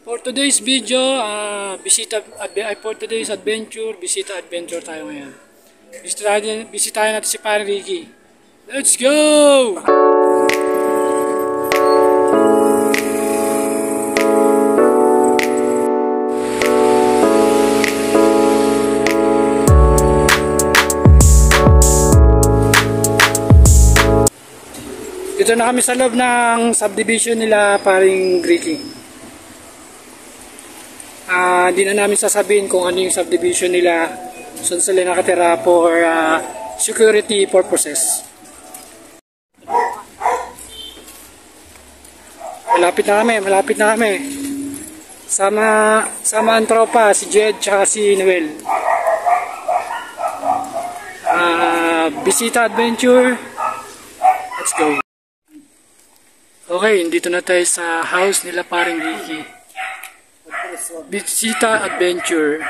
For today's video, for today's adventure, bisita adventure tayo ngayon. Bisitahin natin si Pare Ricky. Let's go! Dito na kami sa loob ng subdivision nila Paring Ricky. Di na namin sasabihin kung ano yung subdivision nila, saan sila nakatira for security purposes. Malapit na kami. Sama ang tropa, si Jed tsaka si Noel. Bisita adventure. Let's go. Okay, dito na tayo sa house nila Paring Ricky. Bisita adventure.